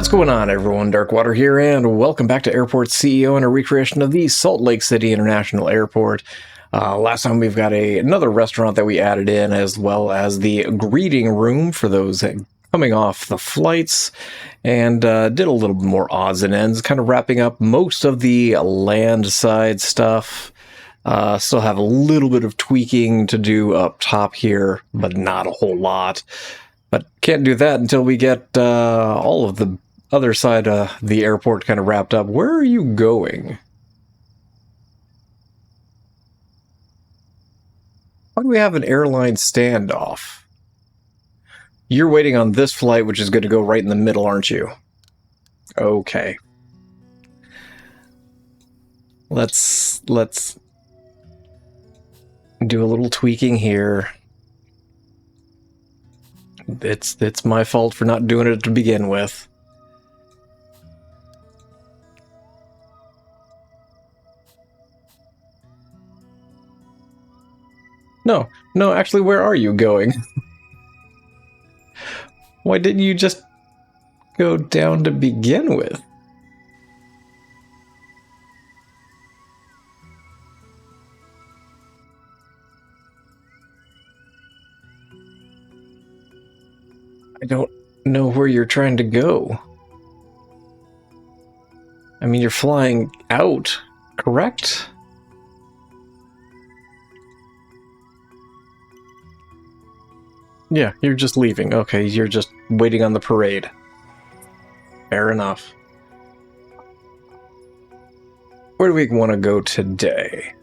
What's going on, everyone? Darkwater here, and welcome back to Airport CEO and a recreation of the Salt Lake City International Airport. Last time we've got another restaurant that we added in, as well as the greeting room for those coming off the flights, and did a little bit more odds and ends, kind of wrapping up most of the land side stuff. Still have a little bit of tweaking to do up top here, but not a whole lot. But can't do that until we get all of the other side of the airport kind of wrapped up. Where are you going? Why do we have an airline standoff? You're waiting on this flight, which is going to go right in the middle, aren't you? Okay. Let's do a little tweaking here. It's my fault for not doing it to begin with. No, actually, where are you going? Why didn't you just go down to begin with? I don't know where you're trying to go. I mean, you're flying out, correct? Yeah, you're just leaving. Okay, you're just waiting on the parade. Fair enough. Where do we want to go today?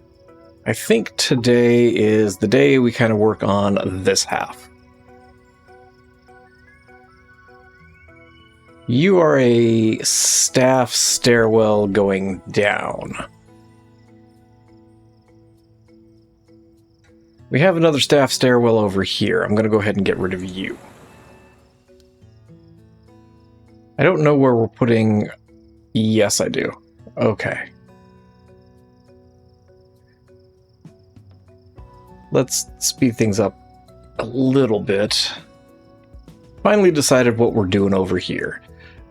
I think today is the day we kind of work on this half. You are a staff stairwell going down. We have another staff stairwell over here. I'm going to go ahead and get rid of you. I don't know where we're putting... Yes, I do. Okay. Let's speed things up a little bit. Finally decided what we're doing over here.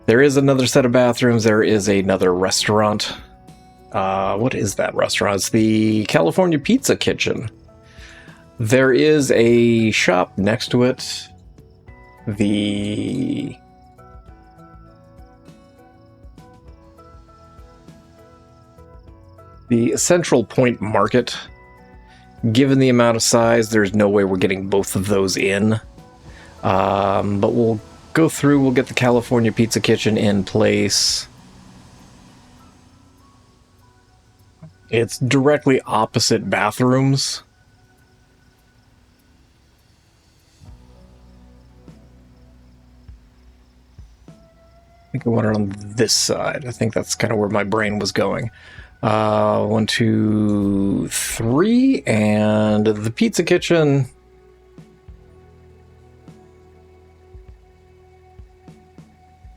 There is another set of bathrooms. There is another restaurant. What is that restaurant? It's the California Pizza Kitchen. There is a shop next to it. The Central Point Market. Given the amount of size, there's no way we're getting both of those in. But we'll go through, we'll get the California Pizza Kitchen in place. It's directly opposite bathrooms. I think I want it on this side. I think that's kind of where my brain was going. 1, 2, 3, and the Pizza Kitchen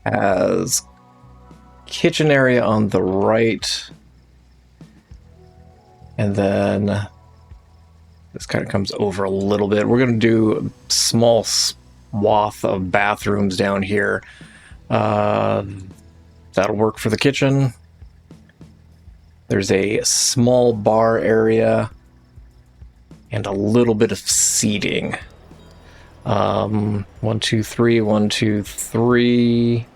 has kitchen area on the right, and then this kind of comes over a little bit. We're going to do a small swath of bathrooms down here. That'll work for the kitchen. There's a small bar area and a little bit of seating. 1, 2, 3, 1, 2, 3.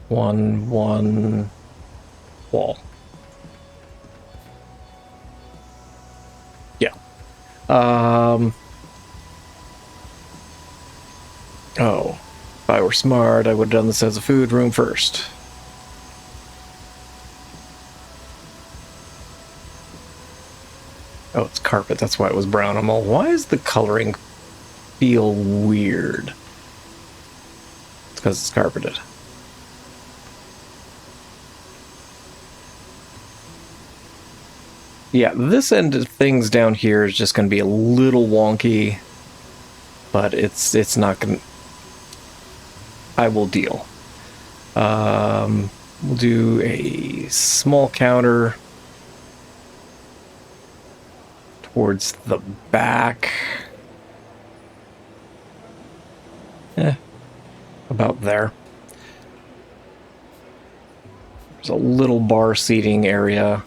1 wall. Yeah. Oh, if I were smart, I would have done this as a food room first. Oh, it's carpet. That's why it was brown. I'm all, why does the coloring feel weird? It's because it's carpeted. Yeah, this end of things down here is just going to be a little wonky, but it's not going to... I will deal. We'll do a small counter towards the back. about there. There's a little bar seating area,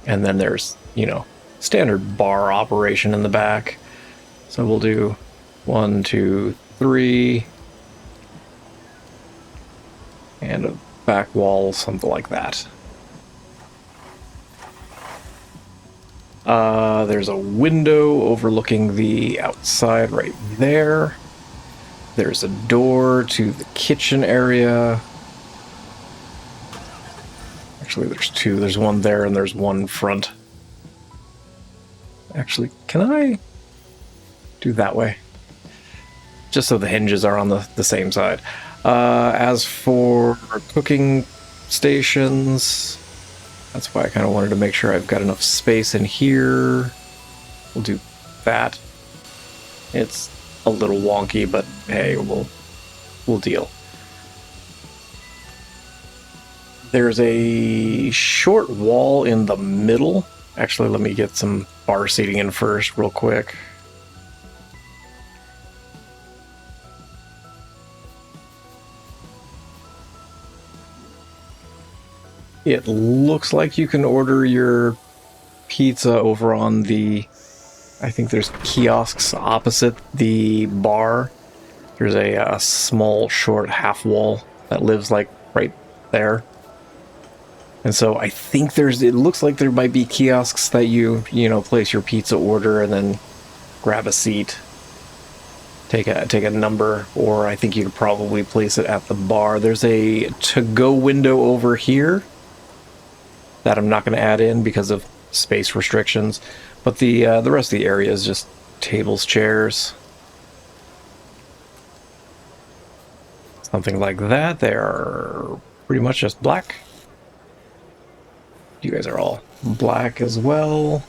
and then there's, you know, standard bar operation in the back. So we'll do 1, 2, 3, and a back wall, something like that. There's a window overlooking the outside right there. There's a door to the kitchen area. Actually, there's two. There's one there and there's one front. Actually, can I do that way? Just so the hinges are on the same side. As for cooking stations, that's why I kind of wanted to make sure I've got enough space in here. We'll do that. It's a little wonky, but hey, we'll deal. There's a short wall in the middle. Actually, let me get some bar seating in first real quick. It looks like you can order your pizza over on the, I think there's kiosks opposite the bar. There's a small, short half wall that lives like right there. And so I think it looks like there might be kiosks that you know, place your pizza order and then grab a seat, take a number, or I think you could probably place it at the bar. There's a to-go window over here that I'm not going to add in because of space restrictions, but the rest of the area is just tables, chairs, something like that. They are pretty much just black. You guys are all black as well.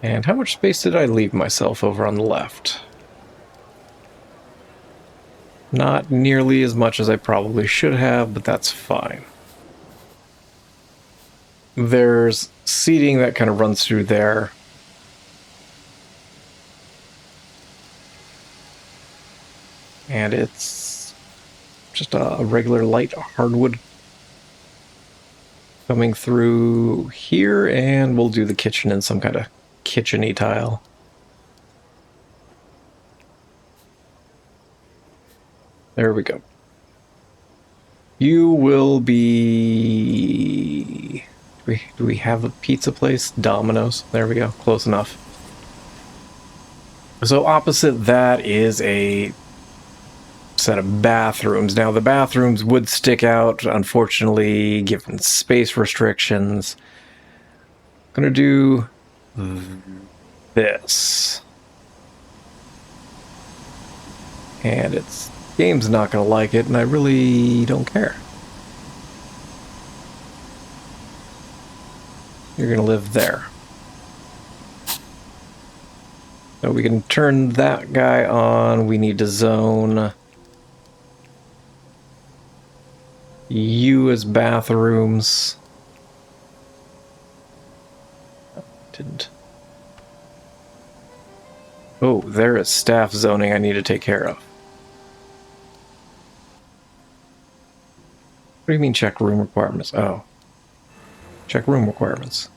And how much space did I leave myself over on the left? Not nearly as much as I probably should have, but that's fine. There's seating that kind of runs through there. And it's just a regular light hardwood coming through here, and we'll do the kitchen in some kind of kitchen-y tile. There we go. You will be... Do we have a pizza place? Domino's. There we go. Close enough. So opposite that is a set of bathrooms. Now the bathrooms would stick out, unfortunately, given space restrictions. I'm gonna do this. And it's... game's not gonna like it, and I really don't care. You're gonna live there. So we can turn that guy on. We need to zone you as bathrooms. Didn't. Oh, there is staff zoning I need to take care of. What do you mean check room requirements? Oh. Check room requirements.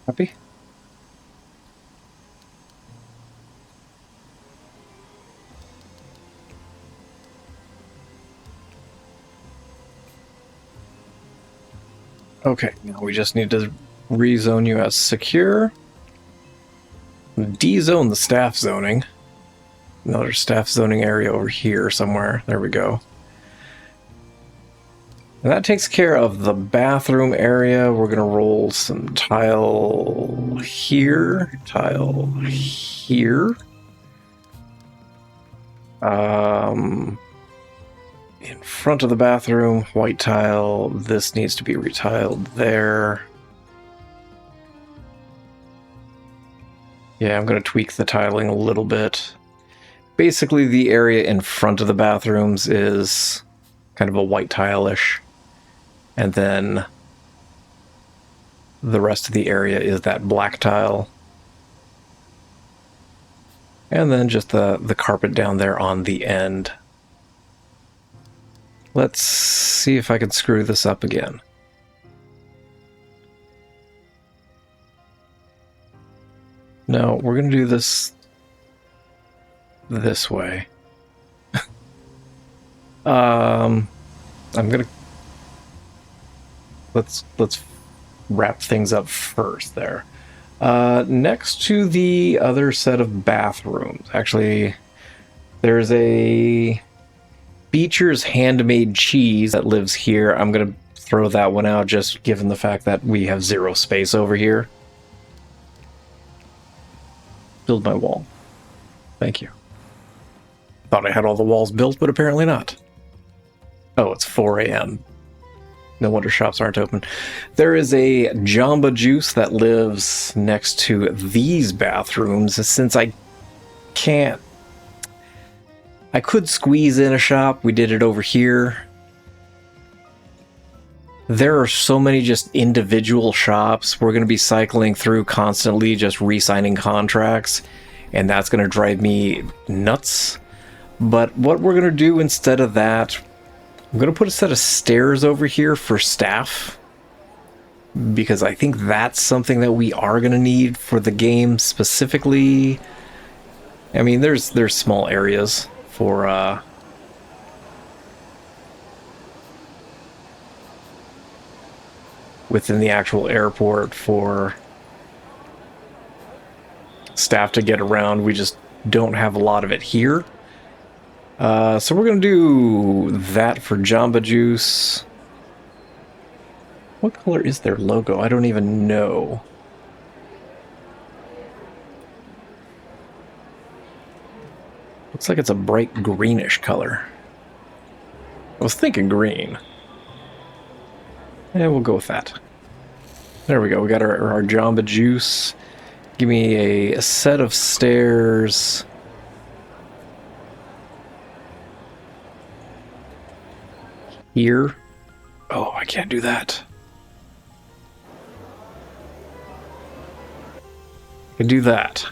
Happy? Okay, now we just need to rezone you as secure. D-zone the staff zoning. Another staff zoning area over here somewhere. There we go. And that takes care of the bathroom area. We're going to roll some tile here. Tile here. In front of the bathroom, white tile. This needs to be retiled there. Yeah, I'm going to tweak the tiling a little bit. Basically, the area in front of the bathrooms is kind of a white tile-ish. And then the rest of the area is that black tile. And then just the carpet down there on the end. Let's see if I can screw this up again. No, we're going to do this way. I'm going to... Let's wrap things up first there. Next to the other set of bathrooms, actually, there's a Beecher's Handmade Cheese that lives here. I'm going to throw that one out just given the fact that we have zero space over here. Build my wall. Thank you. Thought I had all the walls built, but apparently not. Oh, it's 4 a.m. No wonder shops aren't open. There is a Jamba Juice that lives next to these bathrooms. Since I can't... I could squeeze in a shop. We did it over here. There are so many just individual shops. We're going to be cycling through constantly, just re-signing contracts. And that's going to drive me nuts. But what we're going to do instead of that... I'm going to put a set of stairs over here for staff, because I think that's something that we are going to need for the game specifically. I mean, there's small areas for within the actual airport for staff to get around. We just don't have a lot of it here. So we're going to do that for Jamba Juice. What color is their logo? I don't even know. Looks like it's a bright greenish color. I was thinking green. Yeah, we'll go with that. There we go. We got our Jamba Juice. Give me a set of stairs. Here. Oh, I can't do that. I can do that.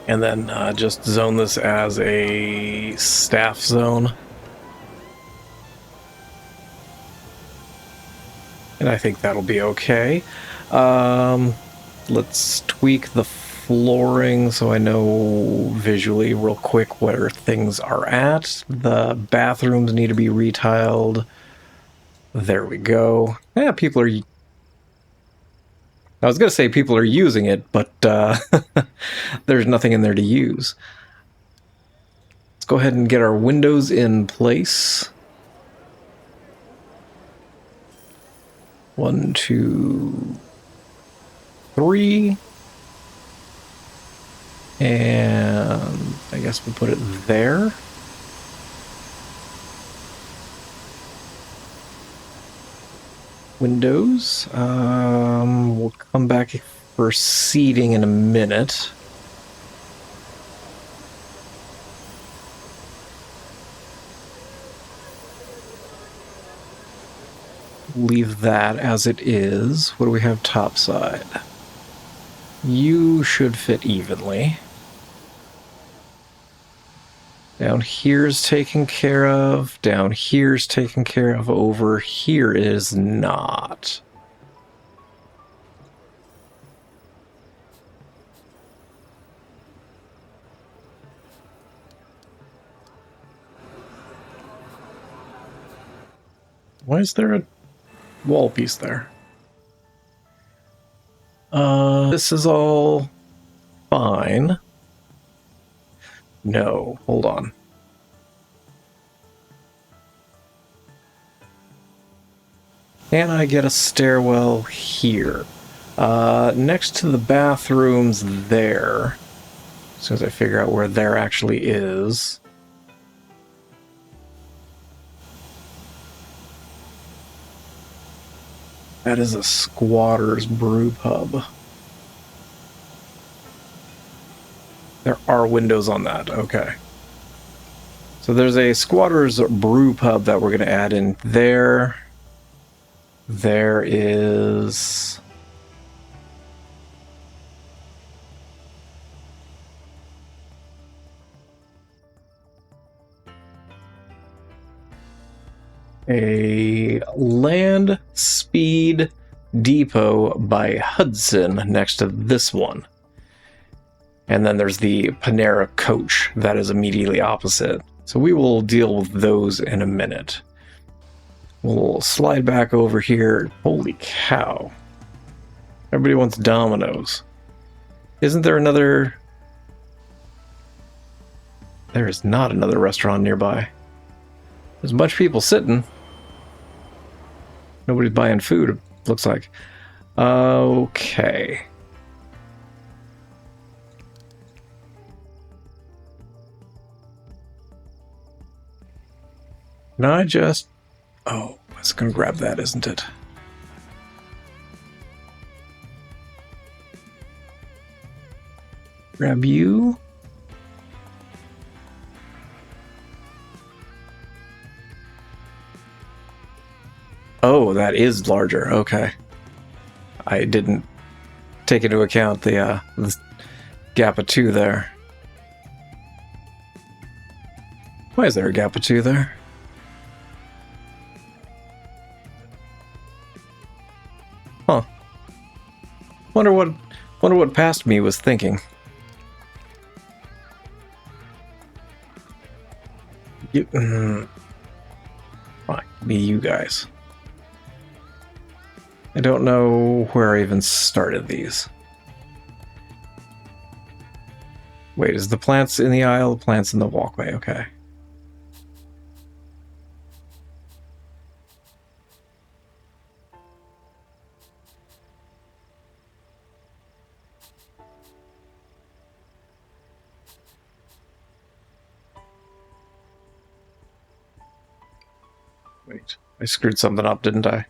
And then just zone this as a staff zone. And I think that'll be okay. Let's tweak the flooring so I know visually real quick where things are at. The bathrooms need to be retiled. There we go. Yeah, people are... I was going to say people are using it, but there's nothing in there to use. Let's go ahead and get our windows in place. 1, 2, 3. And I guess we'll put it there. Windows. We'll come back for seating in a minute. Leave that as it is. What do we have topside? You should fit evenly. Down here's taken care of. Down here's taken care of. Over here is not. Why is there a wall piece there? This is all fine. No, hold on. Can I get a stairwell here? Next to the bathrooms there. As soon as I figure out where there actually is. That is a squatter's brew pub. There are windows on that. Okay. So there's a squatter's brew pub that we're going to add in there. There is... a land speed depot by Hudson next to this one. And then there's the Panera coach that is immediately opposite. So we will deal with those in a minute. We'll slide back over here. Holy cow. Everybody wants Domino's. Isn't there another... There is not another restaurant nearby. There's a bunch of people sitting. Nobody's buying food, it looks like. Okay. Can I just... Oh, it's gonna grab that, isn't it? Grab you. Oh, that is larger. Okay. I didn't take into account the gap of 2 there. Why is there a gap of 2 there? Huh. Wonder what past me was thinking. Fine, me, you guys. I don't know where I even started these. Wait, is the plants in the aisle? The plants in the walkway, okay. Wait, I screwed something up, didn't I?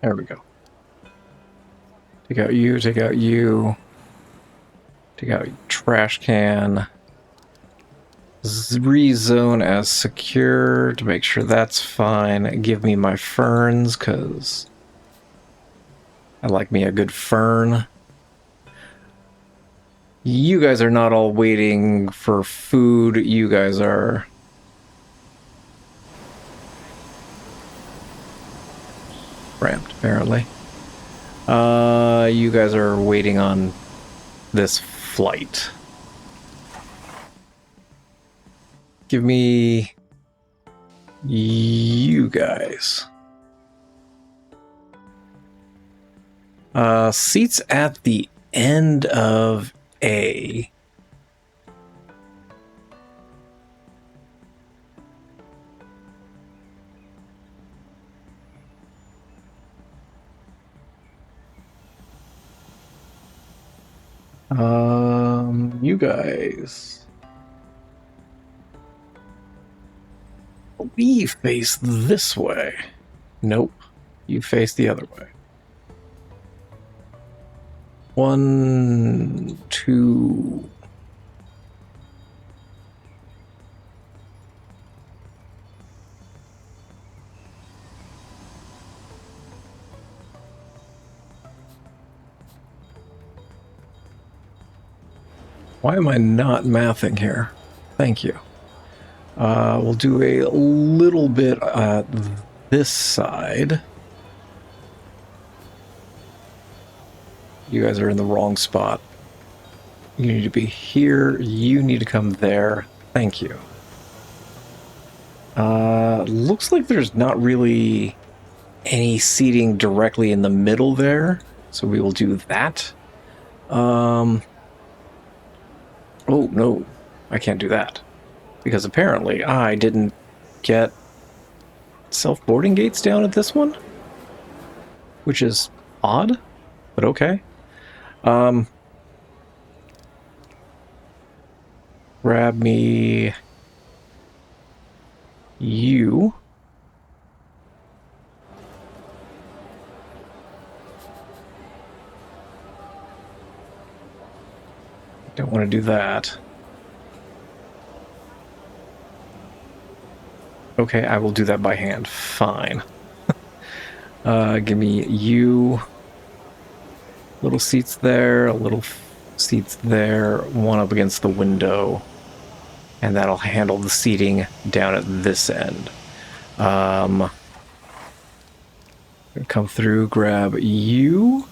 There we go. Take out you, take out you. Take out trash can. Rezone as secure to make sure that's fine. Give me my ferns, because I like me a good fern. You guys are not all waiting for food. You guys are... ramped, apparently. You guys are waiting on this flight. Give me you guys. Seats at the end of A. You guys. We face this way. Nope. You face the other way. 1, 2. Why am I not mathing here? Thank you. We'll do a little bit at this side. You guys are in the wrong spot. You need to be here. You need to come there. Thank you. Looks like there's not really any seating directly in the middle there, so we will do that. Oh, no, I can't do that. Because apparently I didn't get self-boarding gates down at this one. Which is odd, but okay. Grab me You. Don't want to do that. Okay, I will do that by hand. Fine. Give me you. Little seats there, little seats there, one up against the window. And that'll handle the seating down at this end. Come through, grab you.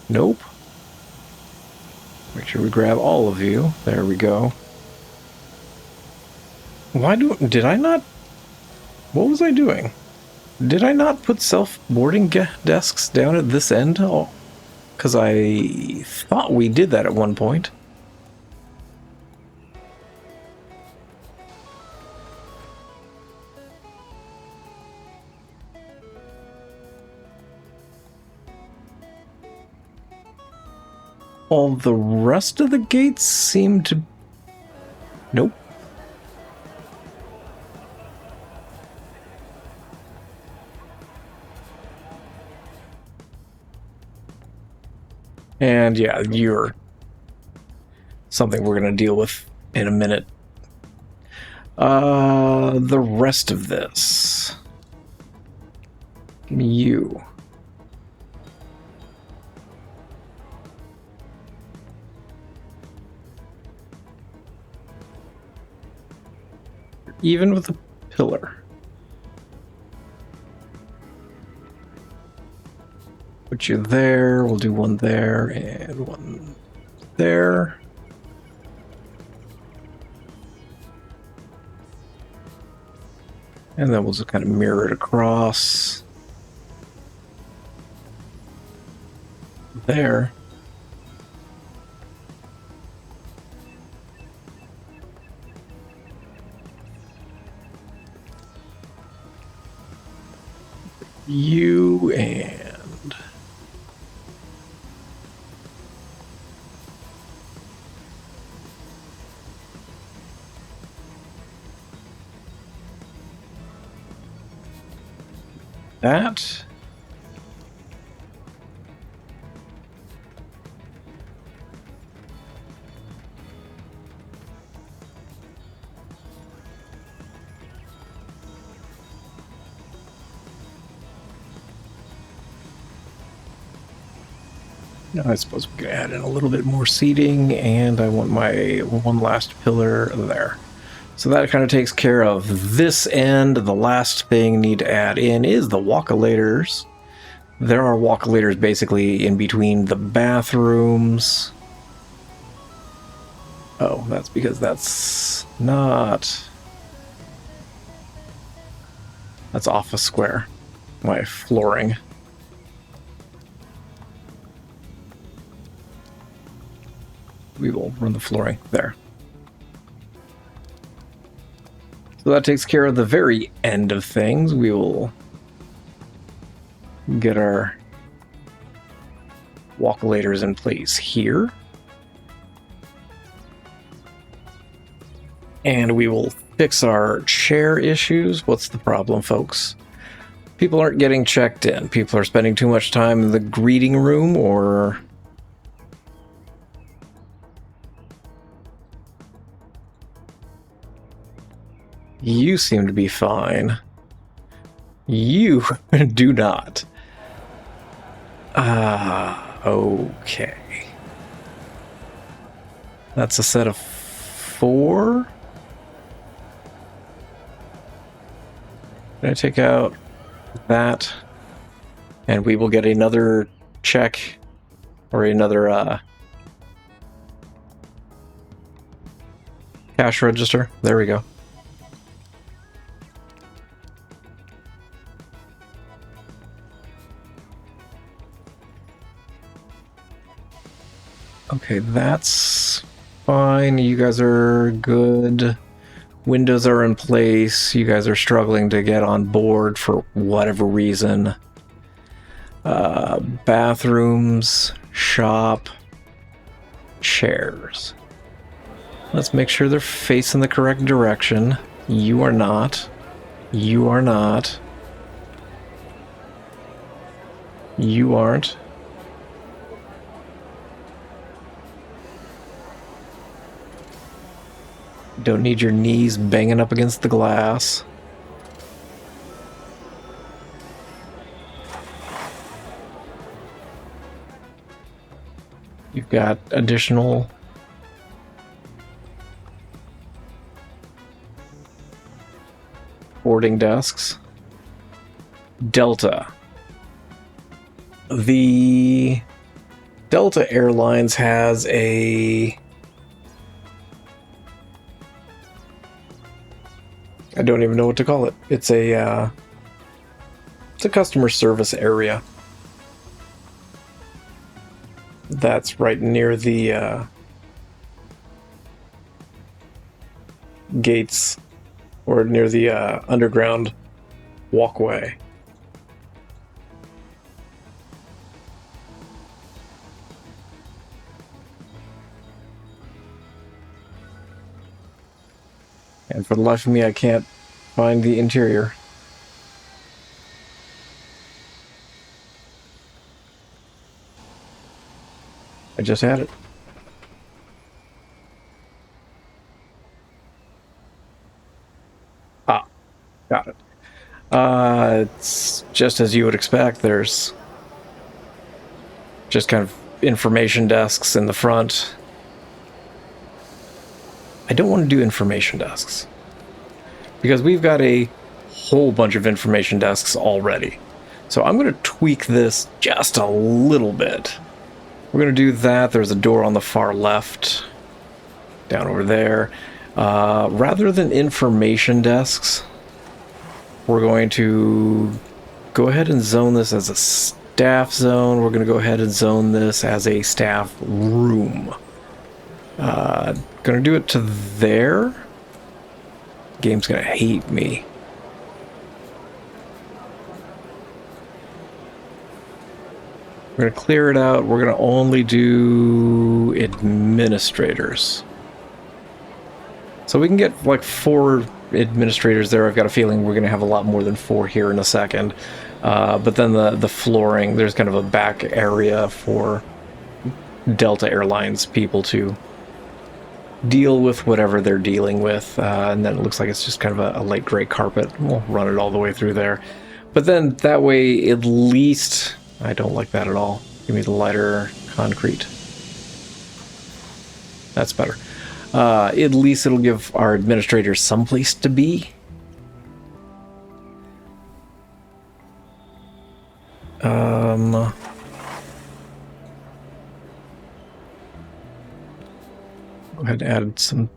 Nope. Make sure we grab all of you. There we go. Did I not? What was I doing? Did I not put self-boarding desks down at this end? Oh, because I thought we did that at one point. All the rest of the gates seem to... Nope. And yeah, you're something we're going to deal with in a minute. The rest of this. Give me you. Even with the pillar. Put you there, we'll do one there and one there. And then we'll just kind of mirror it across. There. You and that. I suppose we could add in a little bit more seating, and I want my one last pillar there. So that kind of takes care of this end. The last thing I need to add in is the walkolators. There are walkolators basically in between the bathrooms. Oh, that's because that's not... That's office square. My flooring. We will run the flooring there. So that takes care of the very end of things. We will get our walkolators in place here. And we will fix our chair issues. What's the problem, folks? People aren't getting checked in. People are spending too much time in the greeting room, or... You seem to be fine. You do not. Okay. That's a set of 4. Can I take out that? And we will get another check, or another cash register. There we go. Okay, that's fine. You guys are good. Windows are in place. You guys are struggling to get on board for whatever reason. Bathrooms, shop, chairs. Let's make sure they're facing the correct direction. You are not. You are not. You aren't. Don't need your knees banging up against the glass. You've got additional boarding desks. Delta. The Delta Airlines has a... I don't even know what to call it. It's a customer service area. That's right near the gates, or near the underground walkway. And for the life of me, I can't find the interior. I just had it. Ah, got it. It's just as you would expect. There's just kind of information desks in the front. I don't want to do information desks because we've got a whole bunch of information desks already. So I'm going to tweak this just a little bit. We're going to do that. There's a door on the far left, down over there. Rather than information desks, we're going to go ahead and zone this as a staff zone. We're going to go ahead and zone this as a staff room. Gonna do it to there. Game's gonna hate me. We're gonna clear it out. We're gonna only do administrators. So we can get like 4 administrators there. I've got a feeling we're gonna have a lot more than 4 here in a second. But then the flooring, there's kind of a back area for Delta Airlines people to deal with whatever they're dealing with, and then it looks like it's just kind of a light gray carpet. We'll run it all the way through there, but then that way at least... I don't like that at all. Give me the lighter concrete. That's better. At least it'll give our administrators some place to be. Go ahead and add some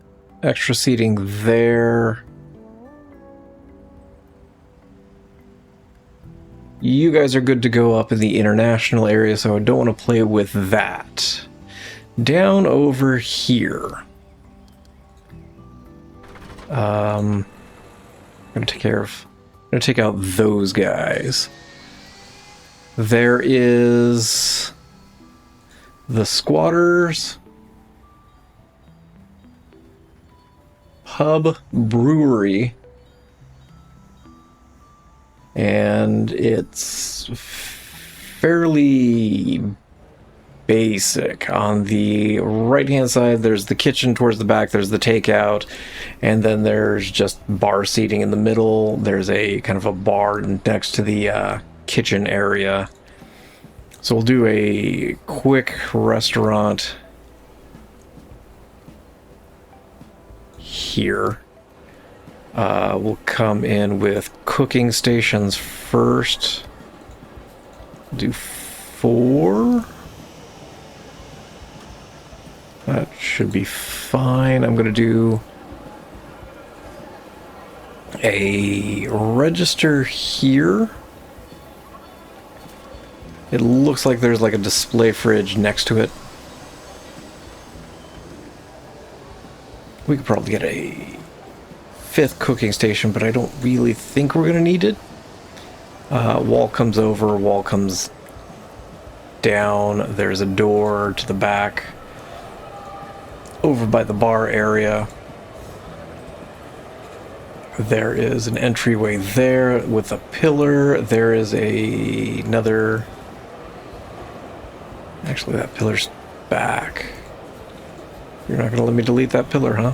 extra seating there. You guys are good to go up in the international area, so I don't want to play with that. Down over here. I'm gonna take care of... I'm gonna take out those guys. There is the squatters. Pub brewery, and it's fairly basic. On the right hand side there's the kitchen, towards the back there's the takeout, and then there's just bar seating in the middle. There's a kind of a bar next to the kitchen area. So we'll do a quick restaurant here. We'll come in with cooking stations first. Do 4. That should be fine. I'm going to do a register here. It looks like there's like a display fridge next to it. We could probably get a 5th cooking station, but I don't really think we're going to need it. Wall comes over, wall comes down. There's a door to the back over by the bar area. There is an entryway there with a pillar. There is another... Actually, that pillar's back. You're not going to let me delete that pillar, huh?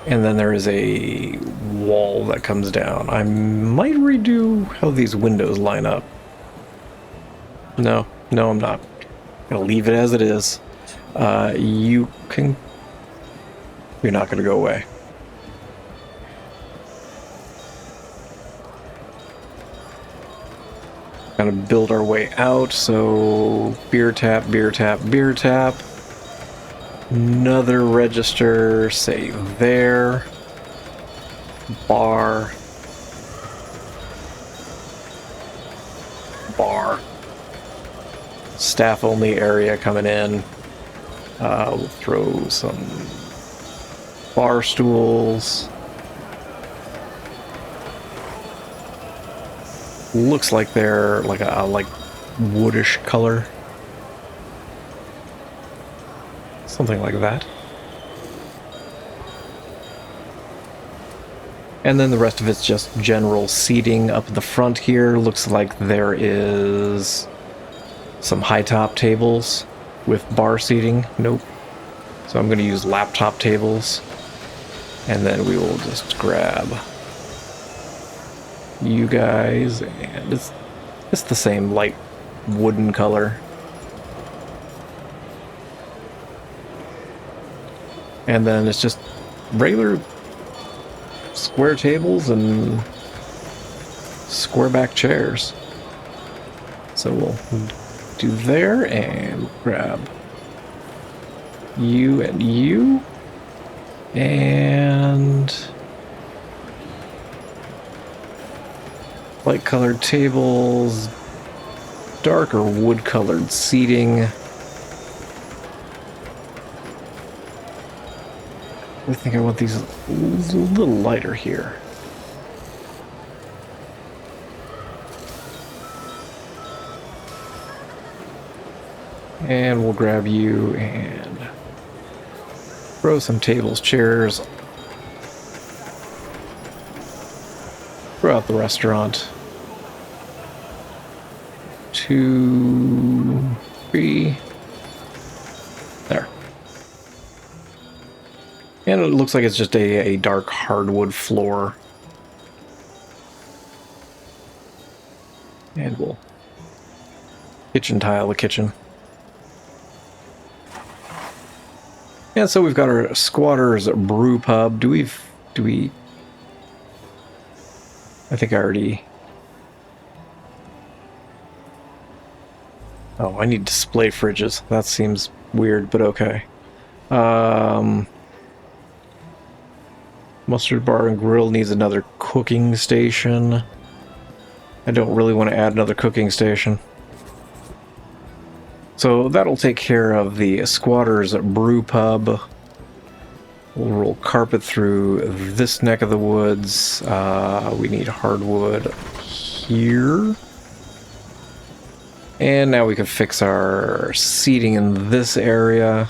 And then there is a wall that comes down. I might redo how these windows line up. No, I'm not. I'm going to leave it as it is. You can... You're not going to go away. Kind of build our way out, so beer tap, beer tap, beer tap. Another register, say there. Bar. Bar. Staff only area coming in. We'll throw some bar stools. Looks like they're like a woodish color. Something like that. And then the rest of it's just general seating up the front here. Looks like there is some high top tables with bar seating. Nope. So I'm going to use laptop tables. And then we will just grab you guys, and it's the same light wooden color. And then it's just regular square tables and square back chairs. So we'll do there and grab you and you, and light colored tables, darker wood colored seating. I think I want these a little lighter here. And we'll grab you and throw some tables, chairs throughout the restaurant. 2, 3. There. And it looks like it's just a dark hardwood floor. And we'll kitchen tile the kitchen. And so we've got our squatters brew pub. Do we... I think I already... Oh, I need display fridges. That seems weird, but okay. Mustard bar and grill needs another cooking station. I don't really want to add another cooking station. So that'll take care of the squatters brew pub. We'll roll carpet through this neck of the woods. We need hardwood here. And now we can fix our seating in this area.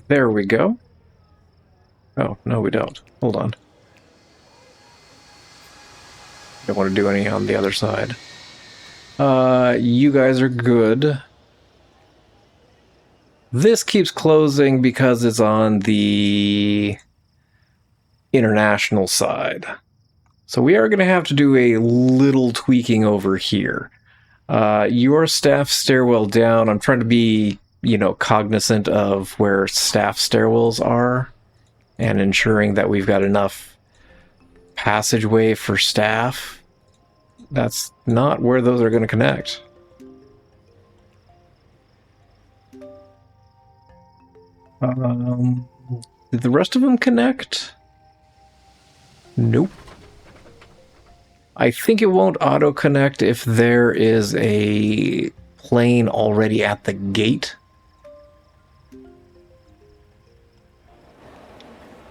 There we go. Oh, no we don't. Hold on. Don't want to do any on the other side. You guys are good. This keeps closing because it's on the international side. So we are going to have to do a little tweaking over here. Your staff stairwell down, I'm trying to be, you know, cognizant of where staff stairwells are and ensuring that we've got enough passageway for staff. That's not where those are going to connect. Did the rest of them connect? Nope. I think it won't auto-connect if there is a plane already at the gate.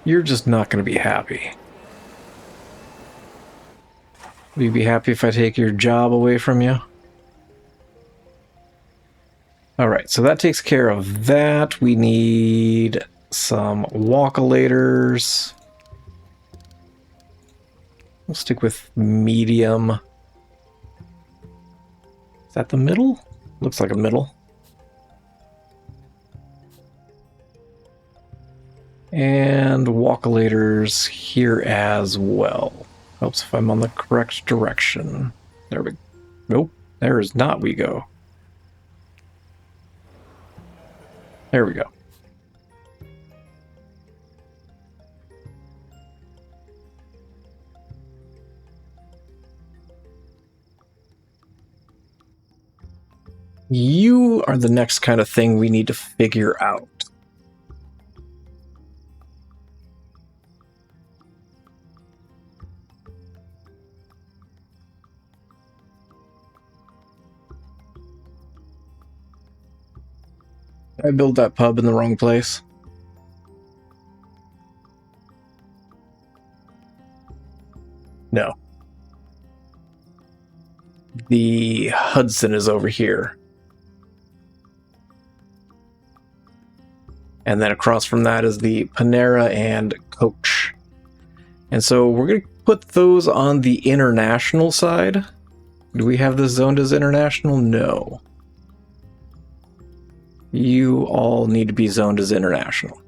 You're just not going to be happy. Will you be happy if I take your job away from you? Alright, so that takes care of that. We need some walkolators. We'll stick with medium. Is that the middle? Looks like a middle. And walkolators here as well. Helps if I'm on the correct direction. There we go. Nope, there is not we go. There we go. You are the next kind of thing we need to figure out. I built that pub in the wrong place. No. The Hudson is over here. And then across from that is the Panera and Coach. And so we're going to put those on the international side. Do we have this zoned as international? No. You all need to be zoned as international.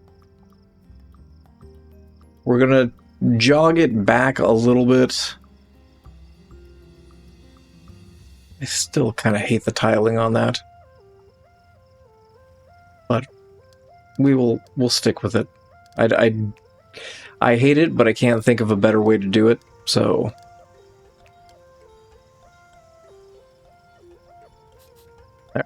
We're going to jog it back a little bit. I still kind of hate the tiling on that. But we'll stick with it. I hate it, but I can't think of a better way to do it, so... There.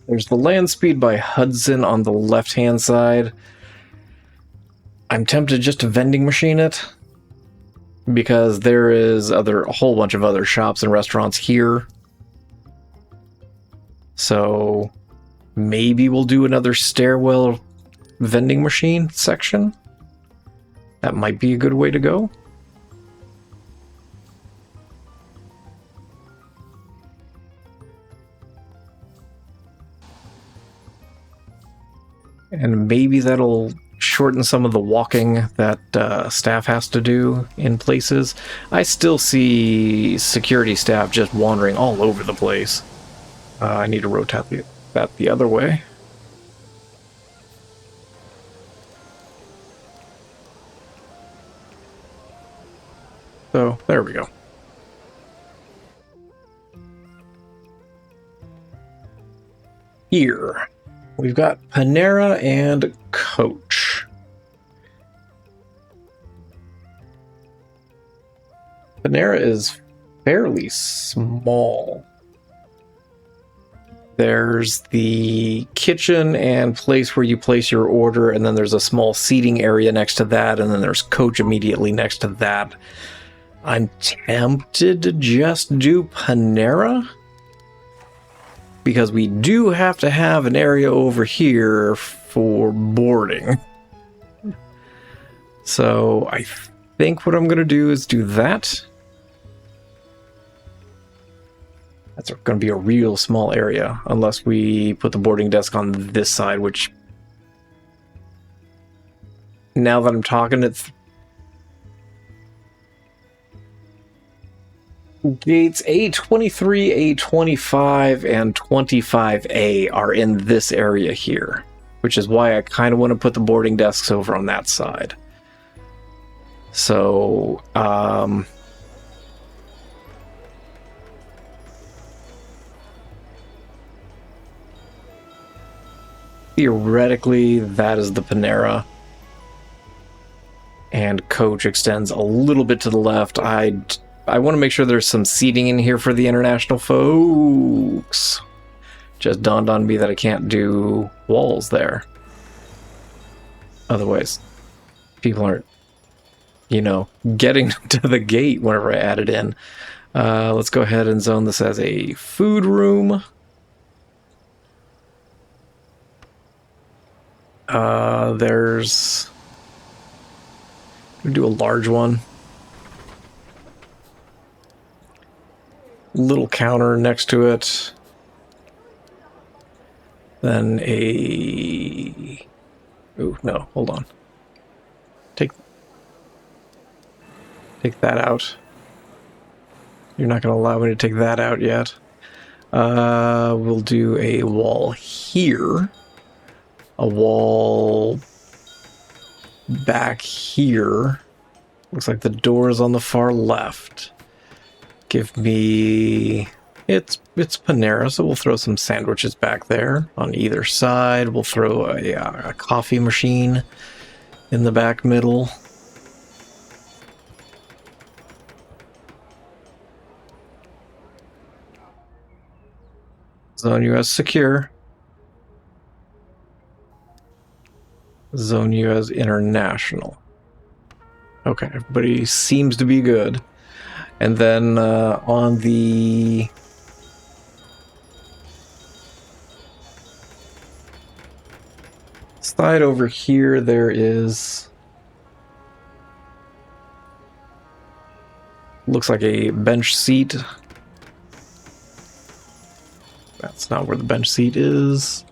There's the land speed by Hudson on the left-hand side. I'm tempted just to vending machine it, because there is a whole bunch of other shops and restaurants here. So maybe we'll do another stairwell vending machine section. That might be a good way to go. And maybe that'll shorten some of the walking that staff has to do in places. I still see security staff just wandering all over the place. I need to rotate that the other way. So, there we go. Here, we've got Panera and Coach. Panera is fairly small. There's the kitchen and place where you place your order, and then there's a small seating area next to that, and then there's Coach immediately next to that. I'm tempted to just do Panera, because we do have to have an area over here for boarding. So I think what I'm going to do is do that. That's going to be a real small area, unless we put the boarding desk on this side, which... Now that I'm talking, it's... Gates A23, A25, and 25A are in this area here, which is why I kind of want to put the boarding desks over on that side. So, theoretically, that is the Panera. And Coach extends a little bit to the left. I want to make sure there's some seating in here for the international folks. Just dawned on me that I can't do walls there. Otherwise, people aren't, getting to the gate whenever I add it in. Let's go ahead and zone this as a food room. There's... We'll do a large one. Little counter next to it. Then a... Ooh, no, hold on. Take that out. You're not going to allow me to take that out yet. We'll do a wall here. A wall back here. Looks like the door is on the far left. Give me... It's Panera, so we'll throw some sandwiches back there on either side. We'll throw a coffee machine in the back middle. Zone US secure. Zone US international. Okay, everybody seems to be good. And then on the side over here, there is... Looks like a bench seat. That's not where the bench seat is.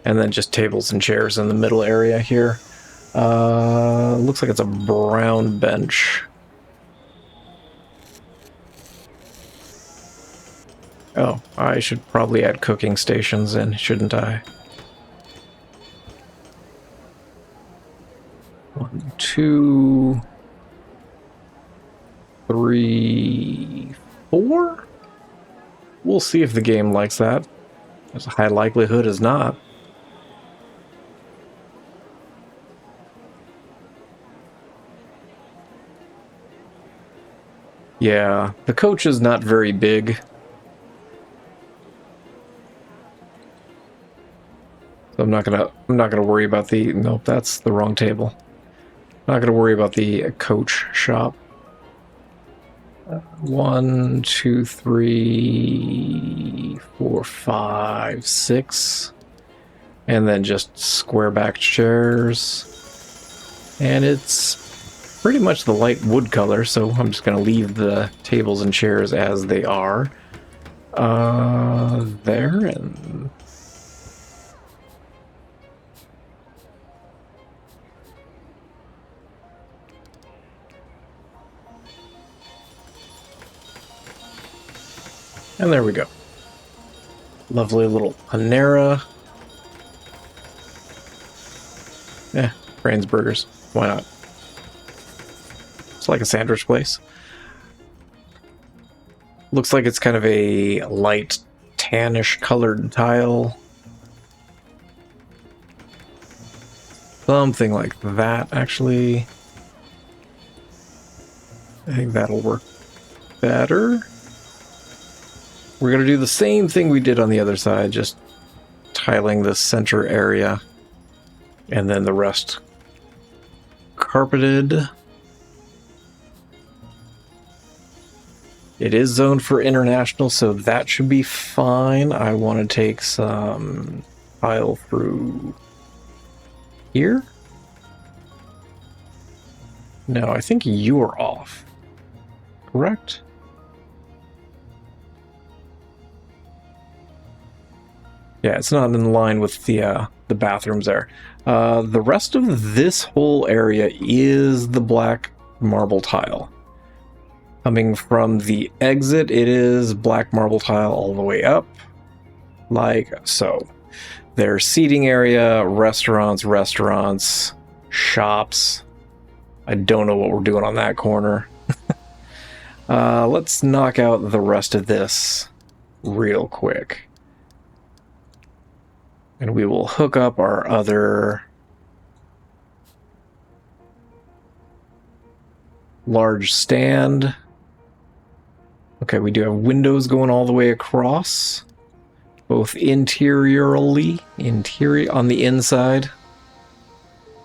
And then just tables and chairs in the middle area here. Looks like it's a brown bench. Oh, I should probably add cooking stations in, shouldn't I? 1, 2, 3, 4? We'll see if the game likes that. There's a high likelihood it's not. Yeah, the coach is not very big. So I'm not gonna worry about the... Nope, that's the wrong table. Not gonna worry about the coach shop. 1, 2, 3, 4, 5, 6. And then just square back chairs. And it's pretty much the light wood color, so I'm just going to leave the tables and chairs as they are. There, and... And there we go. Lovely little Panera. Yeah, Brains Burgers. Why not? It's like a sandwich place. Looks like it's kind of a light tannish colored tile. Something like that, actually. I think that'll work better. We're going to do the same thing we did on the other side, just tiling the center area. And then the rest carpeted. It is zoned for international, so that should be fine. I want to take some tile through here. No, I think you're off. Correct? Yeah, it's not in line with the bathrooms there. The rest of this whole area is the black marble tile. Coming from the exit, it is black marble tile all the way up, like so. There's seating area, restaurants, shops. I don't know what we're doing on that corner. Let's knock out the rest of this real quick. And we will hook up our other large stand. Okay, we do have windows going all the way across, both interiorly, on the inside.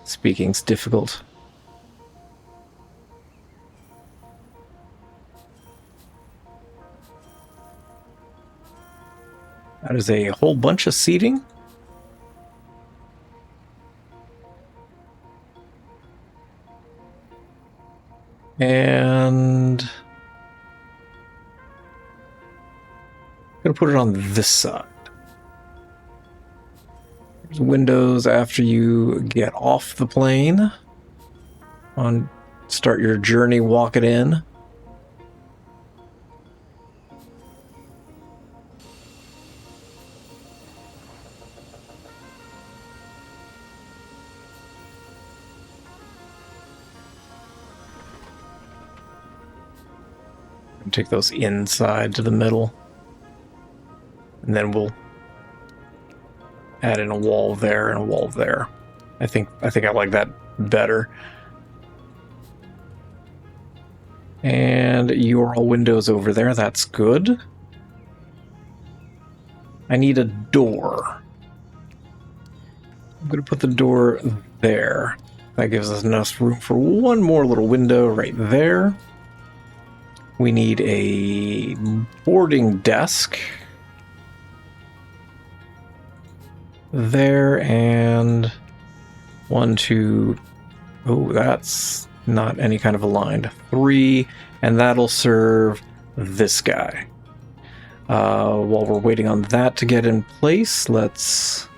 Speaking's difficult. That is a whole bunch of seating. And I'm gonna put it on this side. There's windows after you get off the plane. Start your journey, walk it in. Take those inside to the middle, and then we'll add in a wall there and a wall there. I think I like that better. And you're all windows over there. That's good. I need a door. I'm going to put the door there. That gives us enough room for one more little window right there. We need a boarding desk there, and 1, 2. Oh, that's not any kind of aligned. 3, and that'll serve this guy. While we're waiting on that to get in place, let's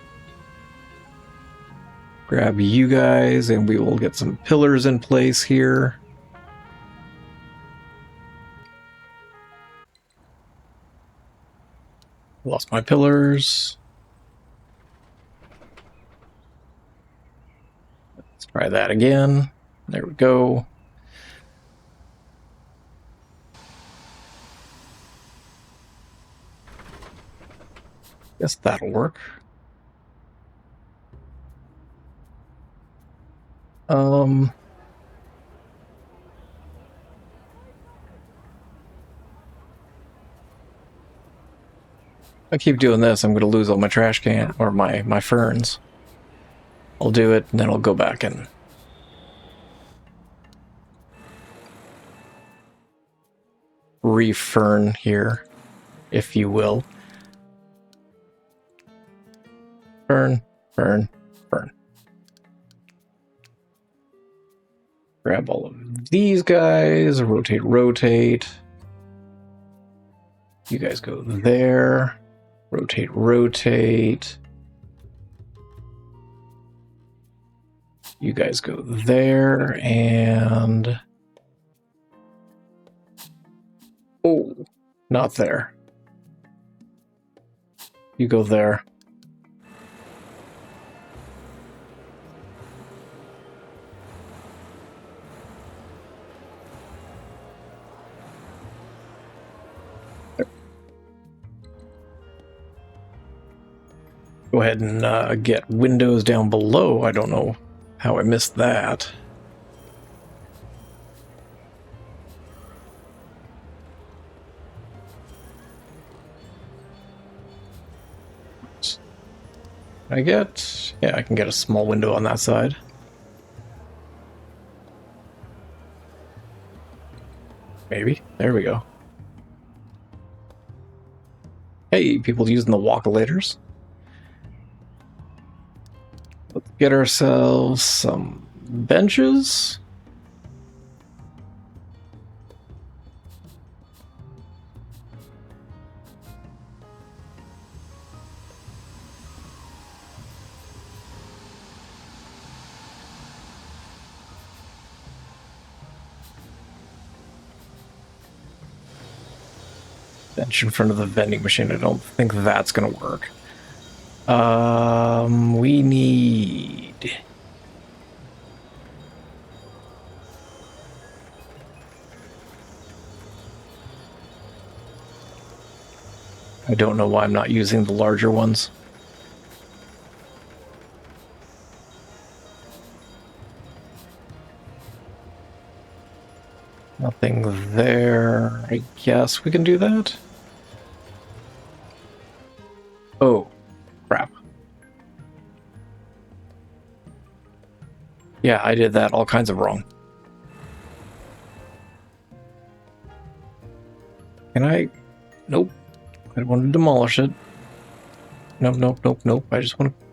grab you guys, and we will get some pillars in place here. Lost my pillars. Let's try that again. There we go. Guess that'll work. I keep doing this, I'm going to lose all my trash can, or my ferns. I'll do it, and then I'll go back and re-fern here, if you will. Fern, fern, fern. Grab all of these guys, rotate, rotate. You guys go there. Rotate, rotate. You guys go there, and... Oh, not there. You go there. Go ahead and get windows down below. I don't know how I missed that. Can I get... Yeah, I can get a small window on that side. Maybe. There we go. Hey, people using the walk-a-lators. Let's get ourselves some benches. Bench in front of the vending machine. I don't think that's going to work. We need... I don't know why I'm not using the larger ones. Nothing there. I guess we can do that. Oh, crap. Yeah, I did that all kinds of wrong. Can I? Nope. I want to demolish it. nope. I just want to...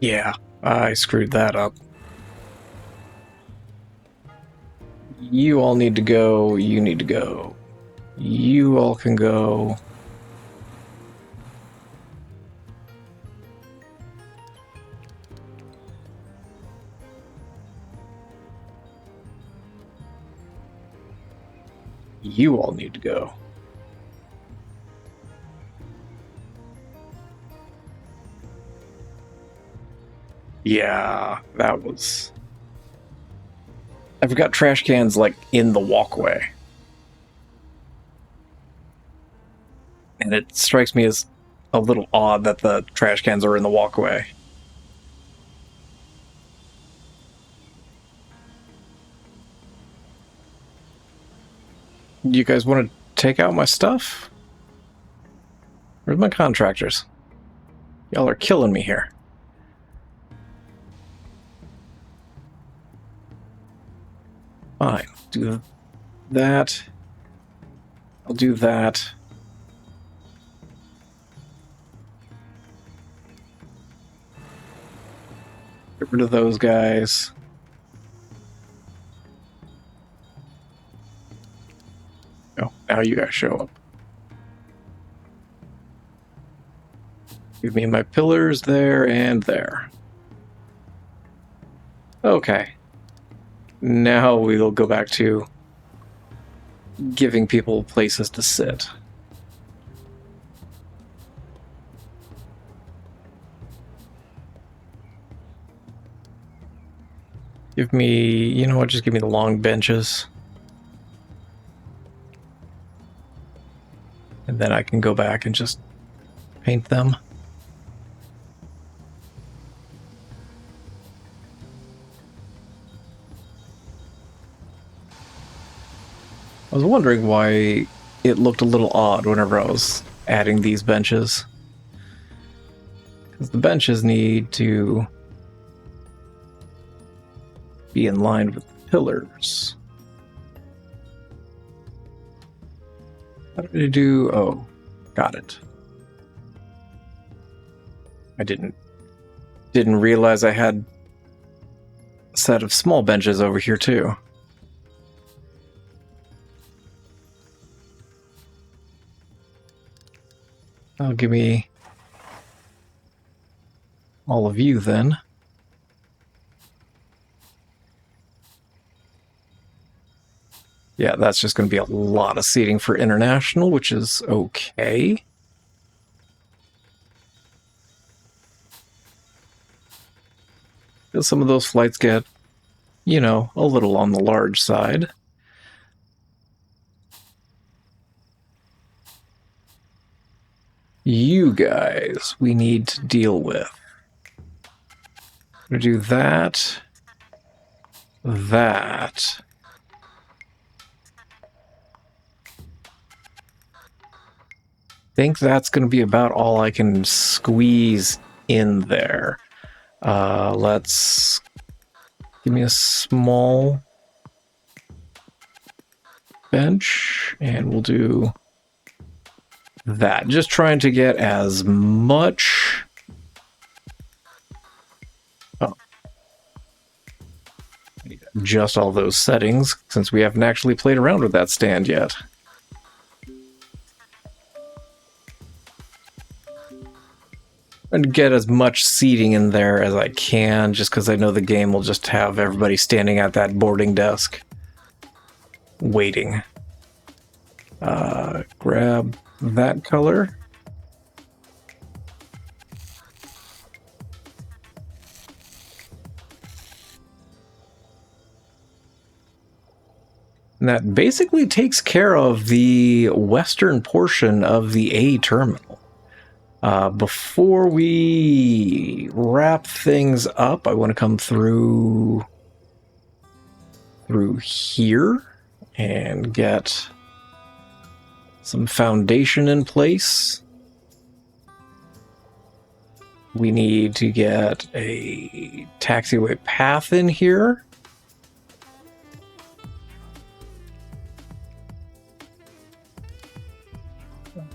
Yeah, I screwed that up. You all need to go. You need to go. You all can go. You all need to go. Yeah, that was... I've got trash cans, like, in the walkway. And it strikes me as a little odd that the trash cans are in the walkway. You guys want to take out my stuff? Where's my contractors? Y'all are killing me here. Fine. Do that. I'll do that. Get rid of those guys. Oh, now you guys show up. Give me my pillars there and there. Okay. Now we'll go back to giving people places to sit. Give me, you know what, just give me the long benches. And then I can go back and just paint them. I was wondering why it looked a little odd whenever I was adding these benches. Because the benches need to be in line with the pillars. How did I do? Oh, got it. I didn't realize I had a set of small benches over here too. Oh, give me all of you then. Yeah, that's just going to be a lot of seating for international, which is okay. Some of those flights get, you know, a little on the large side. You guys, we need to deal with. I'm going to do that. That. I think that's going to be about all I can squeeze in there. Let's give me a small bench, and we'll do that. Just trying to get as much... Oh. I need to adjust all those settings, since we haven't actually played around with that stand yet. And get as much seating in there as I can, just because I know the game will just have everybody standing at that boarding desk waiting. Grab that color. And that basically takes care of the western portion of the A terminal. Before we wrap things up, I want to come through here and get some foundation in place. We need to get a taxiway path in here.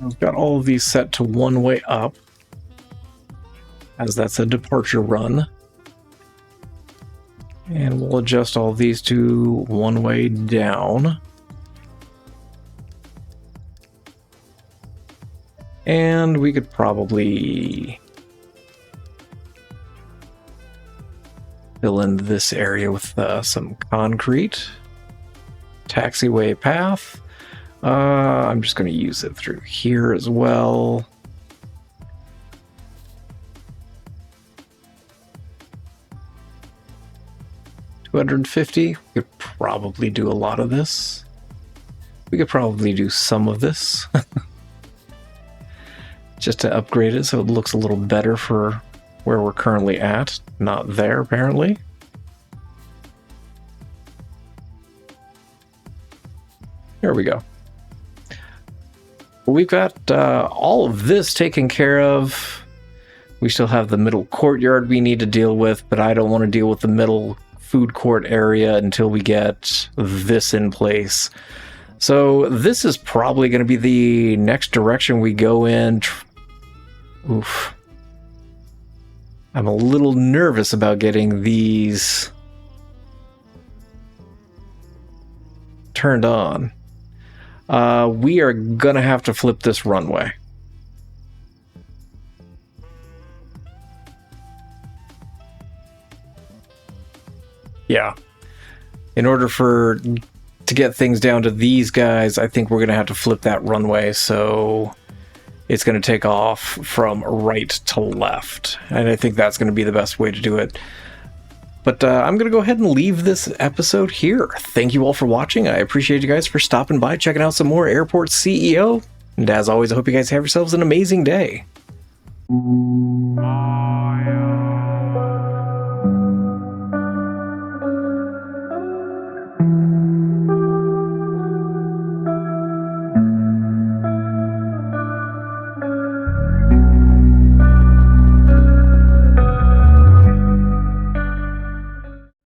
I've got all of these set to one way up, as that's a departure run. And we'll adjust all these to one way down. And we could probably fill in this area with some concrete. Taxiway path. I'm just going to use it through here as well. $250. We could probably do a lot of this. We could probably do some of this. Just to upgrade it so it looks a little better for where we're currently at. Not there, apparently. There we go. We've got all of this taken care of. We still have the middle courtyard we need to deal with, but I don't want to deal with the middle food court area until we get this in place. So this is probably going to be the next direction we go in. Oof. I'm a little nervous about getting these turned on. We are going to have to flip this runway. Yeah. In order to get things down to these guys, I think we're going to have to flip that runway, so it's going to take off from right to left. And I think that's going to be the best way to do it. But I'm going to go ahead and leave this episode here. Thank you all for watching. I appreciate you guys for stopping by, checking out some more Airport CEO. And as always, I hope you guys have yourselves an amazing day.